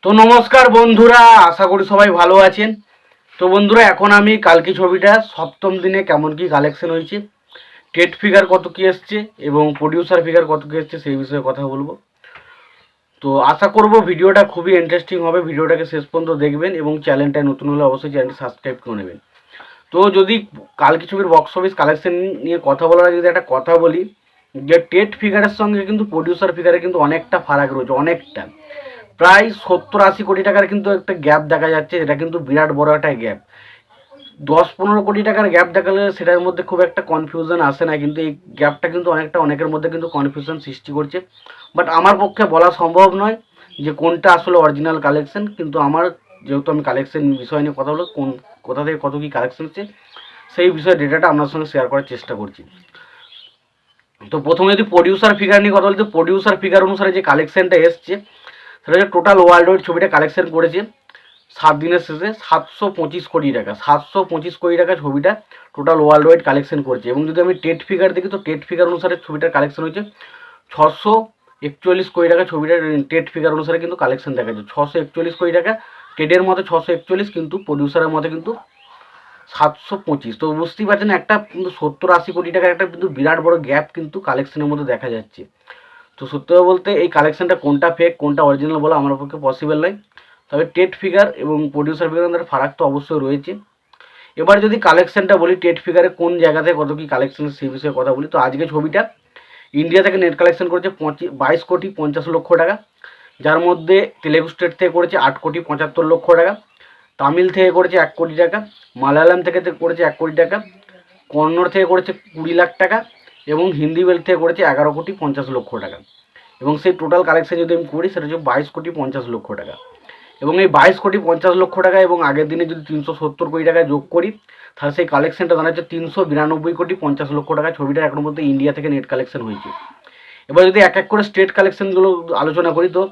তো নমস্কার বন্ধুরা, আশা করি সবাই ভালো আছেন। তো বন্ধুরা, এখন আমি কালকে ছবিটা সপ্তম দিনে কেমন কি কালেকশন হয়েছে, টেট ফিগার কত কি এসছে এবং প্রডিউসার ফিগার কত কি এসছে সেই বিষয়ে কথা বলবো। তো আশা করব ভিডিওটা খুবই ইন্টারেস্টিং হবে, ভিডিওটাকে শেষ পর্যন্ত দেখবেন এবং চ্যানেলটা নতুন হলে অবশ্যই চ্যানেলটি সাবস্ক্রাইব করে নেবেন। তো যদি কালকে ছবির বক্স অফিস কালেকশন নিয়ে কথা বলার আগে যদি একটা কথা বলি, যে টেট ফিগারের সঙ্গে কিন্তু প্রডিউসার ফিগারে কিন্তু অনেকটা ফারাক রয়েছে, অনেকটা প্রায় 70-80 কোটি টাকার কিন্তু একটা গ্যাপ দেখা যাচ্ছে। এটা কিন্তু বিরাট বড় একটা গ্যাপ। 10-15 কোটি টাকার গ্যাপ দেখালে সেটার মধ্যে খুব একটা কনফিউশন আসে না, কিন্তু এই গ্যাপটা কিন্তু অনেকের মধ্যে কিন্তু কনফিউশন সৃষ্টি করছে। বাট আমার পক্ষে বলা সম্ভব নয় যে কোনটা আসলে অরিজিনাল কালেকশন, কিন্তু আমার যেহেতু আমি কালেকশন বিষয় নিয়ে কথা বলবো, কোথা থেকে কত কী কালেকশন হচ্ছে সেই বিষয়ে ডেটাটা আপনার সঙ্গে শেয়ার করার চেষ্টা করছি। তো প্রথমে যদি প্রডিউসার ফিগার নিয়ে কথা বলি, তো প্রডিউসার ফিগার অনুসারে যে কালেকশনটা এসছে সেটা হচ্ছে টোটাল ওয়ার্ল্ড ওয়াইড ছবিটা কালেকশন করেছে 7 দিনের শেষে 725 কোটি টাকা। 725 কোটি টাকা ছবিটা টোটাল ওয়ার্ল্ড ওয়াইড কালেকশন করছে। এবং যদি আমি টেট ফিগার দেখি, তো টেট ফিগার অনুসারে ছবিটার কালেকশন হয়েছে 641 কোটি টাকা। ছবিটার টেট ফিগার অনুসারে কিন্তু কালেকশন দেখা যাচ্ছে 641 কোটি টাকা। টেটের মতে 641, কিন্তু প্রডিউসারের মতে কিন্তু 725। তো বুঝতেই পারছেন, একটা কিন্তু 70-80 কোটি টাকার একটা কিন্তু বিরাট বড় গ্যাপ কিন্তু কালেকশনের মধ্যে দেখা যাচ্ছে। তো সত্যি বলতে এই কালেকশনটা কোনটা ফেক কোনটা অরিজিনাল বলা আমার পক্ষে পসিবল নয়। তবে টেট ফিগার এবং প্রডিউসার ফিগারের মধ্যে ফারাক তো অবশ্যই রয়েছে। এবার যদি কালেকশনটা বলি, টেট ফিগারে কোন জায়গাতে কত কি কালেকশন সেই বিষয়ে কথা বলি, তো আজকে ছবিটা ইন্ডিয়া থেকে নেট কালেকশন করেছে 22,50,00,000 টাকা, যার মধ্যে তেলেগু স্টেট থেকে করেছে 8,75,00,000 টাকা, তামিল থেকে করেছে 1 কোটি টাকা, মালায়ালাম থেকে করেছে 1 কোটি টাকা, কন্নড় থেকে করেছে 20 লাখ টাকা এবং হিন্দি বেল্ট থেকে করেছে 11,50,00,000 টাকা। এবং সেই টোটাল কালেকশন যদি আমি করি সেটা হচ্ছে 22,50,00,000 টাকা। এবং এই 22,50,00,000 টাকা এবং আগের দিনে যদি 370 কোটি টাকা যোগ করি, তাহলে সেই কালেকশনটা দাঁড়াচ্ছে 392,50,00,000 টাকা। ছবিটা এখন মধ্যে ইন্ডিয়া থেকে নেট কালেকশন হয়েছে। এবার যদি এক এক করে স্টেট কালেকশনগুলো আলোচনা করি, তো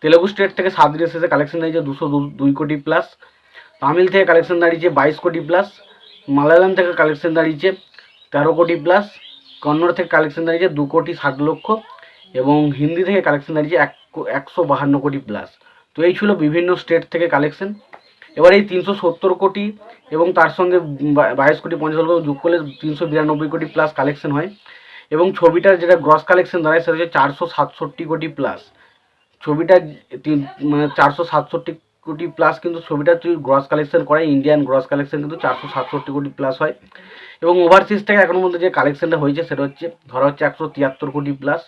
তেলেগু স্টেট থেকে 7 দিনের শেষে কালেকশন দাঁড়িয়েছে 202 কোটি প্লাস, তামিল থেকে কালেকশন দাঁড়িয়েছে 22 কোটি প্লাস, মালায়ালাম থেকে কালেকশন দাঁড়িয়েছে 13 কোটি প্লাস, কন্নড় থেকে কালেকশন দাঁড়িয়েছে 2,60,00,000 এবং হিন্দি থেকে কালেকশন দাঁড়িয়েছে 152 কোটি প্লাস। তো এই ছিল বিভিন্ন স্টেট থেকে কালেকশন। এবার এই 370 কোটি এবং তার সঙ্গে 22,50,00,000 যোগ করলে 392 কোটি প্লাস কালেকশন হয়। এবং ছবিটার যেটা গ্রস কালেকশন দাঁড়ায় সেটা হচ্ছে 467 কোটি প্লাস। ছবিটা মানে 467 কোটি প্লাস, কিন্তু ছবিটা যদি গ্রস কালেকশন করে, ইন্ডিয়ান গ্রস কালেকশন কিন্তু 467 কোটি প্লাস হয়। এবং ওভারসিজ থেকে এখনো মধ্যে যে কালেকশনটা হয়েছে সেটা হচ্ছে ধরা হচ্ছে 173 কোটি প্লাস।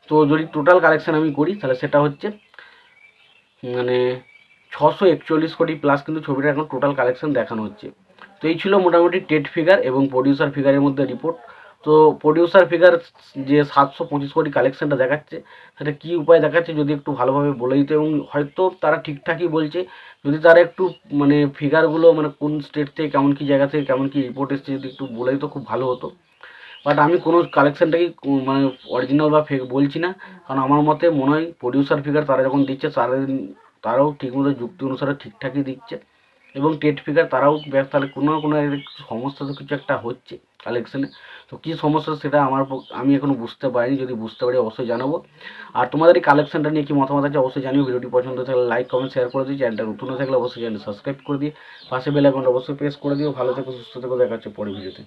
তো যদি টোটাল কালেকশন আমি করি তাহলে সেটা হচ্ছে মানে 641 কোটি প্লাস, কিন্তু ছবিটা এখন টোটাল কালেকশন দেখানো হচ্ছে। তো এই ছিল মোটামুটি টেট ফিগার এবং প্রডিউসার ফিগারের মধ্যে রিপোর্ট। তো প্রডিউসার ফিগার যে 725 কোটি কালেকশনটা দেখাচ্ছে সেটা কী উপায় দেখাচ্ছে যদি একটু ভালোভাবে বলে দিত, এবং হয়তো তারা ঠিকঠাকই বলছে, যদি তারা একটু মানে ফিগারগুলো মানে কোন স্টেট থেকে কেমন কী জায়গা থেকে কেমন কী রিপোর্ট এসছে যদি একটু বলে দিত খুব ভালো হতো। বাট আমি কোনো কালেকশনটাকেই মানে অরিজিনাল বা ফেক বলছি না, কারণ আমার মতে মনে হয় প্রডিউসার ফিগার তারা যখন দিচ্ছে তারাও ঠিকমতো যুক্তি অনুসারে ঠিকঠাকই দিচ্ছে। এবং টেট ফিগার তারাও তাহলে কোনো না কোনো সমস্যা তো কিছু একটা হচ্ছে কালেকশানে। তো কী সমস্যা সেটা আমি এখনও বুঝতে পারিনি, যদি বুঝতে পারি অবশ্যই জানাবো। আর তোমাদের এই কালেকশানটা নিয়ে কি মতামত আছে অবশ্যই জানিও। ভিডিওটি পছন্দ থাকলে লাইক কমেন্ট শেয়ার করে দিই, চ্যানেলটা নতুন থাকলে অবশ্যই চ্যানেল সাবস্ক্রাইব করে দিয়ে পাশে বেল আইকনটা অবশ্যই প্রেস করে দিও। ভালো থেকো, সুস্থ থেকো, দেখা হচ্ছে পরের ভিডিওতে।